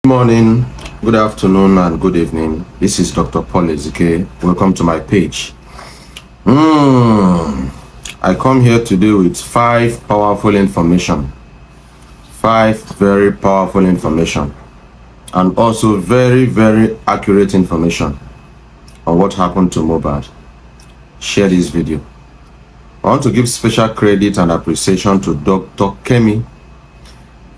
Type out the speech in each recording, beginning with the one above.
Good morning, good afternoon, and good evening. This is Dr. Paul Ezike. Welcome to my page. I come here today with 5 powerful information. 5 very powerful information. And also very, very accurate information on what happened to Mohbad. Share this video. I want to give special credit and appreciation to Dr. Kemi,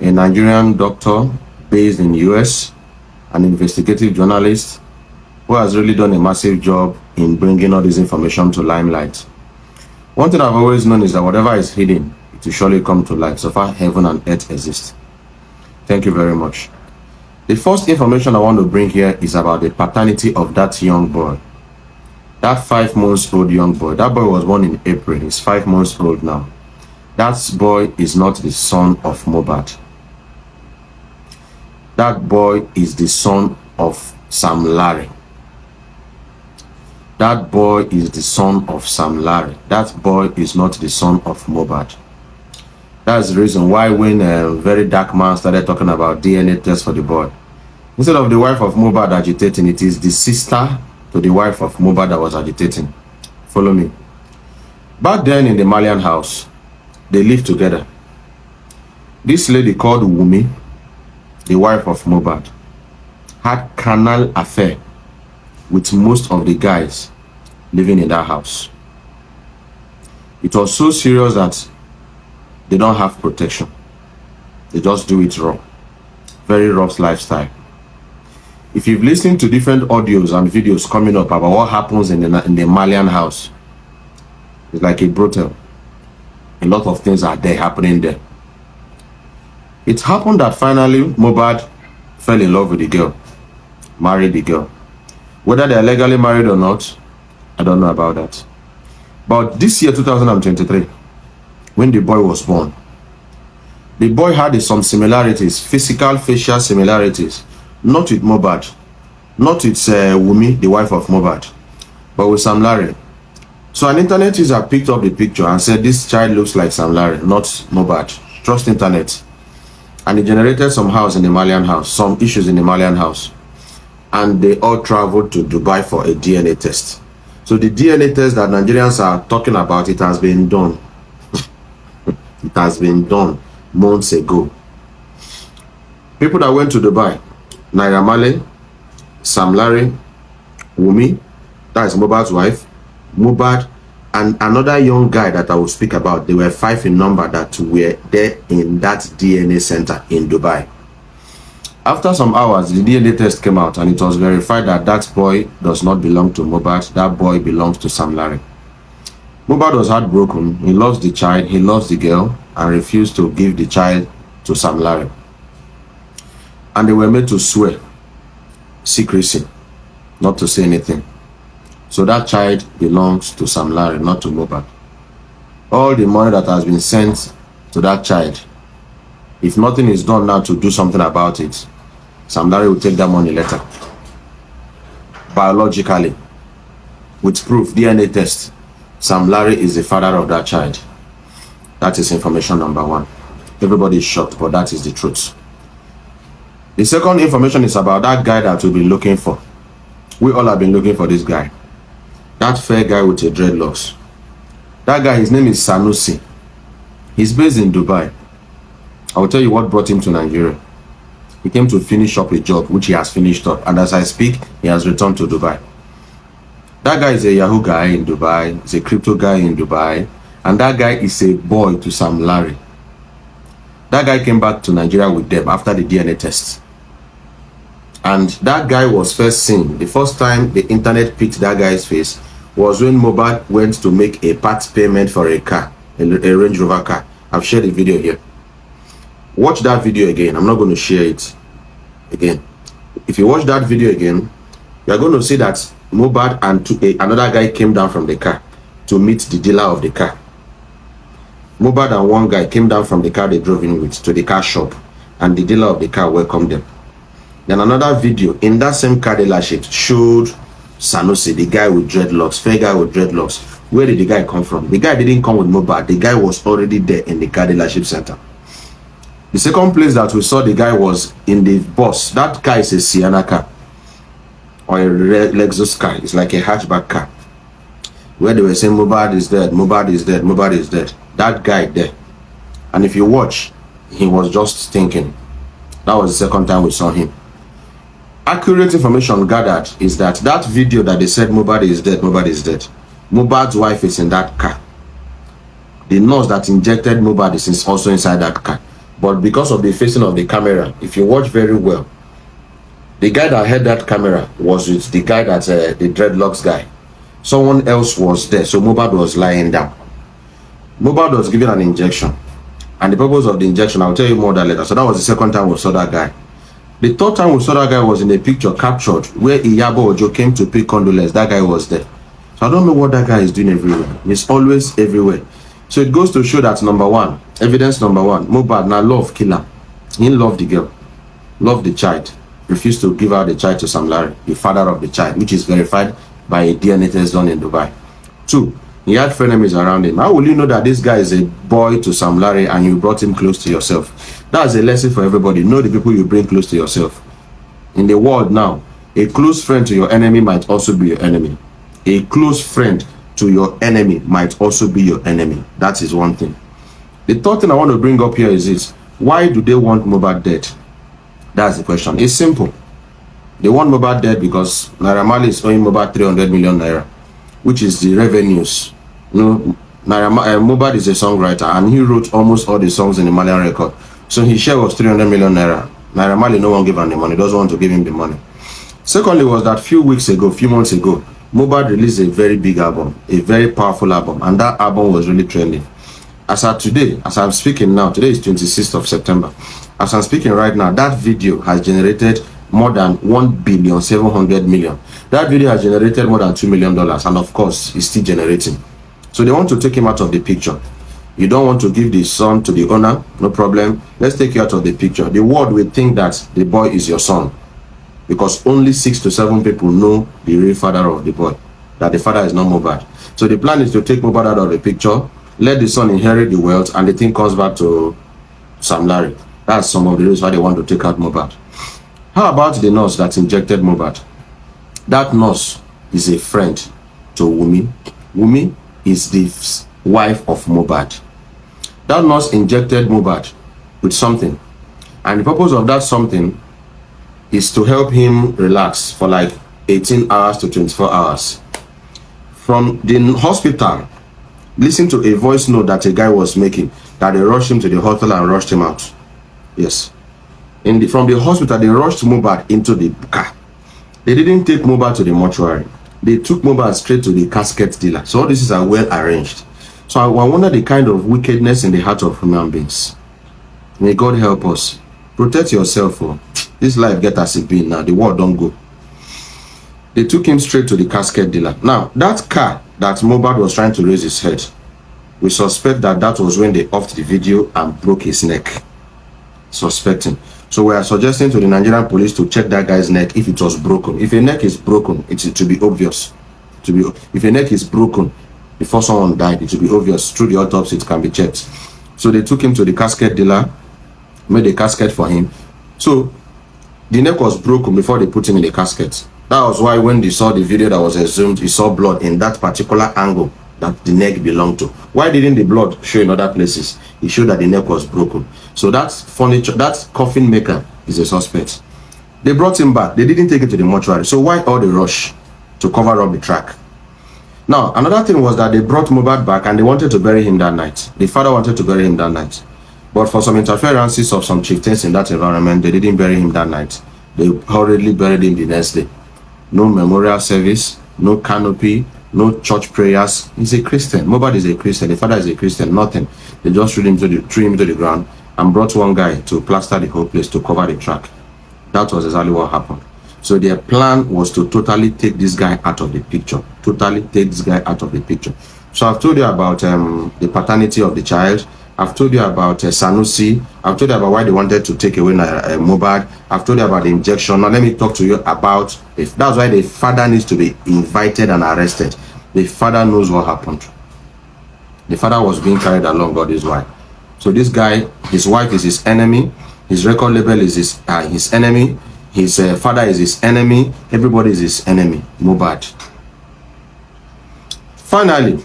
a Nigerian doctor based in US, an investigative journalist who has really done a massive job in bringing all this information to limelight. One thing I've always known is that whatever is hidden, it will surely come to light, so far heaven and earth exist. Thank you very much. The first information I want to bring here is about the paternity of that young boy. That 5-month-old young boy. That boy was born in April. He's 5 months old now. That boy is not the son of Mohbad. That boy is the son of Sam Larry. That boy is the son of Sam Larry. That boy is not the son of Mohbad. That's the reason why when a very dark man started talking about DNA test for the boy, instead of the wife of Mohbad agitating, it is the sister to the wife of Mohbad that was agitating. Follow me. Back then in the Malian house, they lived together. This lady called Wumi, the wife of Mohbad, had carnal affair with most of the guys living in that house. It was so serious that they don't have protection. They just do it raw. Very rough lifestyle. If you've listened to different audios and videos coming up about what happens in the Malian house, it's like a brothel. A lot of things are there happening there. It happened that finally Mohbad fell in love with the girl, married the girl. Whether they're legally married or not, I don't know about that. But this year, 2023, when the boy was born, the boy had some similarities, physical, facial similarities, not with Mohbad, not with Wumi, the wife of Mohbad, but with Sam Larry. So an internet user picked up the picture and said, this child looks like Sam Larry, not Mohbad. Trust internet. And it generated some house in the Malian house, some issues in the Malian house. And they all traveled to Dubai for a DNA test. So the DNA test that Nigerians are talking about, it has been done. It has been done months ago. People that went to Dubai, Naira Marley, Sam Larry, Wumi, that is Mohbad's wife, Mohbad, and another young guy that I will speak about. They were 5 in number that were there in that DNA center in Dubai. After some hours, the DNA test came out and it was verified that that boy does not belong to Mohbad. That boy belongs to Sam Larry. Mohbad was heartbroken. He loves the child, he loves the girl, and refused to give the child to Sam Larry. And they were made to swear secrecy, not to say anything. So that child belongs to Sam Larry, not to Mohbad. All the money that has been sent to that child, if nothing is done now to do something about it, Sam Larry will take that money later. Biologically, with proof, DNA test, Sam Larry is the father of that child. That is information number 1. Everybody is shocked, but that is the truth. The second information is about that guy that we've been looking for. We all have been looking for this guy. That fair guy with a dreadlocks. That guy, his name is Sanusi. He's based in Dubai. I will tell you what brought him to Nigeria. He came to finish up a job, which he has finished up. And as I speak, he has returned to Dubai. That guy is a Yahoo guy in Dubai. He's a crypto guy in Dubai. And that guy is a boy to Sam Larry. That guy came back to Nigeria with them after the DNA test. And that guy was first seen. The first time the internet picked that guy's face was when Mohbad went to make a part payment for a car, a Range Rover car. I've shared the video here. Watch that video again. I'm not going to share it again. If you watch that video again, you're going to see that Mohbad and another guy came down from the car to meet the dealer of the car. Mohbad and one guy came down from the car they drove in with to the car shop, and the dealer of the car welcomed them. Then another video in that same car dealership showed Sanusi, the guy with dreadlocks, fair guy with dreadlocks. Where did the guy come from? The guy didn't come with Mohbad. The guy was already there in the car dealership center. The second place that we saw the guy was in the bus. That car is a Sienna car or a Lexus car. It's like a hatchback car, where they were saying Mohbad is dead, Mohbad is dead, Mohbad is dead. That guy there. And if you watch, he was just thinking. That was the second time we saw him. Accurate information gathered is that video that they said Mohbad is dead, Mohbad is dead, Mohbad's wife is in that car. The nurse that injected Mohbad is also inside that car. But because of the facing of the camera, if you watch very well, the guy that had that camera was with the guy that's the dreadlocks guy. Someone else was there, so Mohbad was lying down. Mohbad was given an injection, and the purpose of the injection, I'll tell you more that later. So that was the second time we saw that guy. The third time we saw that guy was in a picture captured where Iyabo Ojo came to pay condolence. That guy was there. So I don't know what that guy is doing everywhere. He's always everywhere. So it goes to show that, number one, evidence number one, Mohbad now love killer. He loved the girl, loved the child, refused to give out the child to Sam Larry, the father of the child, which is verified by a DNA test done in Dubai. Two, he had frenemies around him. How will you know that this guy is a boy to Sam Larry and you brought him close to yourself? That's a lesson for everybody. Know the people you bring close to yourself. In the world now, a close friend to your enemy might also be your enemy. A close friend to your enemy might also be your enemy. That is one thing. The third thing I want to bring up here is this. Why do they want Mohbad dead? That's the question. It's simple. They want Mohbad dead because Naira Marley is owing Mohbad 300 million naira, which is the revenues. You know, Mohbad is a songwriter and he wrote almost all the songs in the Malian record. So his share was 300 million naira. Naira Marley no one gave him the money, doesn't want to give him the money. Secondly was that few months ago, Mohbad released a very big album, a very powerful album, and that album was really trending. As of today, as I'm speaking now, today is 26th of September. As I'm speaking right now, that video has generated more than 1.7 billion. That video has generated more than $2 million, and of course, it's still generating. So they want to take him out of the picture. You don't want to give the son to the owner, no problem. Let's take you out of the picture. The world will think that the boy is your son, because only 6 to 7 people know the real father of the boy, that the father is not Mohbad. So the plan is to take Mohbad out of the picture, let the son inherit the wealth, and the thing comes back to Sam Larry. That's some of the reasons why they want to take out Mohbad. How about the nurse that injected Mohbad? That nurse is a friend to Wumi. Wumi is the wife of Mohbad. That nurse injected Mohbad with something, and the purpose of that something is to help him relax for like 18 hours to 24 hours. From the hospital, listen to a voice note that a guy was making, that they rushed him to the hospital and rushed him out. Yes. From the hospital, they rushed Mohbad into the car. They didn't take Mohbad to the mortuary. They took Mohbad straight to the casket dealer. So all this is well arranged. So I wonder the kind of wickedness in the heart of human beings. May God help us. Protect yourself. Oh. This life get as it be now. The world don't go. They took him straight to the casket dealer. Now, that car that Mohbad was trying to raise his head, we suspect that that was when they offed the video and broke his neck. Suspecting. So we are suggesting to the Nigerian police to check that guy's neck if it was broken. If a neck is broken, it should be obvious. If a neck is broken before someone died, it should be obvious. Through the autopsy, it can be checked. So they took him to the casket dealer, made a casket for him. So the neck was broken before they put him in the casket. That was why when they saw the video that was exhumed, he saw blood in that particular angle that the neck belonged to. Why didn't the blood show in other places? It showed that the neck was broken. So that furniture, that coffin maker is a suspect. They brought him back. They didn't take him to the mortuary. So why all the rush to cover up the track? Now, another thing was that they brought Mohbad back and they wanted to bury him that night. The father wanted to bury him that night. But for some interferences of some chieftains in that environment, they didn't bury him that night. They hurriedly buried him the next day. No memorial service, no canopy, no church prayers. He's a Christian. Mohbad is a Christian. The father is a Christian. Nothing. They just threw him to the ground and brought one guy to plaster the whole place to cover the track. That was exactly what happened. So their plan was to totally take this guy out of the picture. Totally take this guy out of the picture. So I've told you about the paternity of the child. I've told you about Sanusi. I've told you about why they wanted to take away Mohbad. I've told you about the injection. Now let me talk to you about if that's why the father needs to be invited and arrested. The father knows what happened. The father was being carried along, God is why. So So this guy, his wife is his enemy, his record label is his enemy, his father is his enemy, everybody is his enemy. Mohbad. Finally,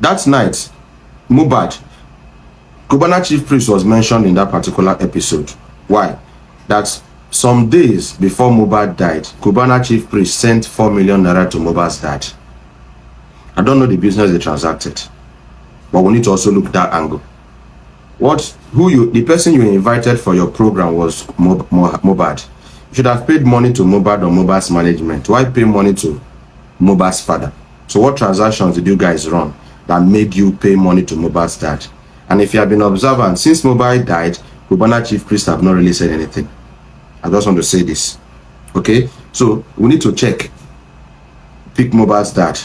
that night, Mohbad, Cubana chief priest was mentioned in that particular episode. Why? That some days before Mohbad died, Cubana chief priest sent 4 million naira to Mohbad's dad. I don't know the business they transacted, but we need to also look that angle. The person you invited for your program was Mohbad. You should have paid money to Mohbad or Mohbad's management. Why pay money to Mohbad's father? So what transactions did you guys run that made you pay money to Mohbad's dad? And if you have been observant, since Mohbad died, Cubana chief priest have not really said anything. I just want to say this. Okay? So we need to check. Pick Mohbad's dad.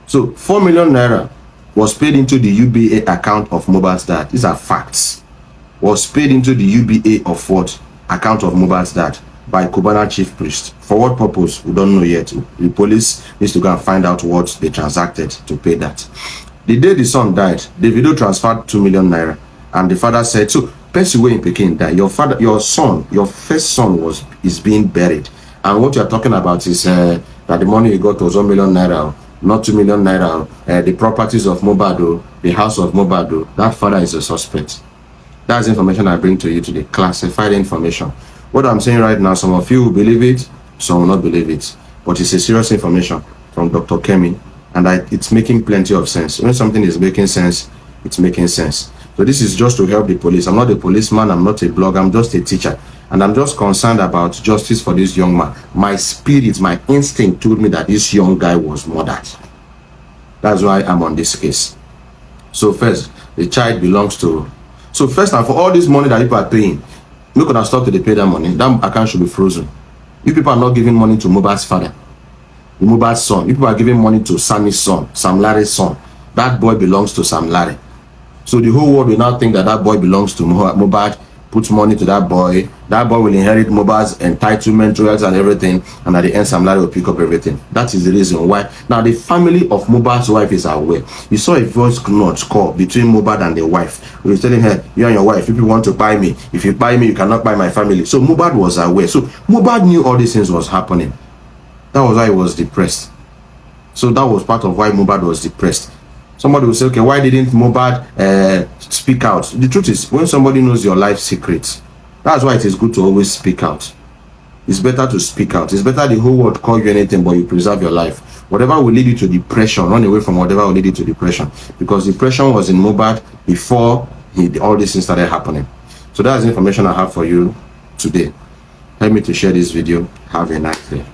So 4 million naira was paid into the UBA account of Mohbad's dad. These are facts. Was paid into the UBA of what? Account of Mohbad's dad by Cubana chief priest. For what purpose? We don't know yet. The police needs to go and find out what they transacted to pay that. The day the son died, the video transferred 2 million naira, and the father said, so person wey in Pekin died, your son, your first son is being buried, and what you are talking about is that the money you got was 1 million naira, not 2 million naira, the properties of Mohbad, the house of Mohbad, that father is a suspect. That's information I bring to you today, classified information. What I'm saying right now, some of you will believe it, some will not believe it, but it's a serious information from Dr. Kemi, and it's making plenty of sense. When something is making sense, it's making sense. So this is just to help the police. I'm not a policeman, I'm not a blogger, I'm just a teacher, and I'm just concerned about justice for this young man. My spirit, my instinct told me that this young guy was murdered. That's why I'm on this case. So first, the child belongs to... So first and for all this money that people are paying, look at stop to they pay that money. That account should be frozen. You people are not giving money to Mohbad's father, Mohbad's son. You people are giving money to Sammy's son, Sam Larry's son. That boy belongs to Sam Larry. So the whole world will now think that that boy belongs to Mohbad, puts money to that boy will inherit Mohbad's entitlement, royalties and everything, and at the end Sam Larry will pick up everything. That is the reason why. Now the family of Mohbad's wife is aware. You saw a voice note call between Mohbad and the wife. We were telling her, you and your wife, if you want to buy me, if you buy me, you cannot buy my family. So Mohbad was aware. So Mohbad knew all these things was happening. That was why he was depressed. So that was part of why Mohbad was depressed. Somebody will say, okay, why didn't Mohbad speak out? The truth is, when somebody knows your life secrets, that's why it is good to always speak out. It's better to speak out. It's better the whole world call you anything, but you preserve your life. Whatever will lead you to depression, run away from whatever will lead you to depression. Because depression was in Mohbad before all these things started happening. So that's the information I have for you today. Help me to share this video. Have a nice day.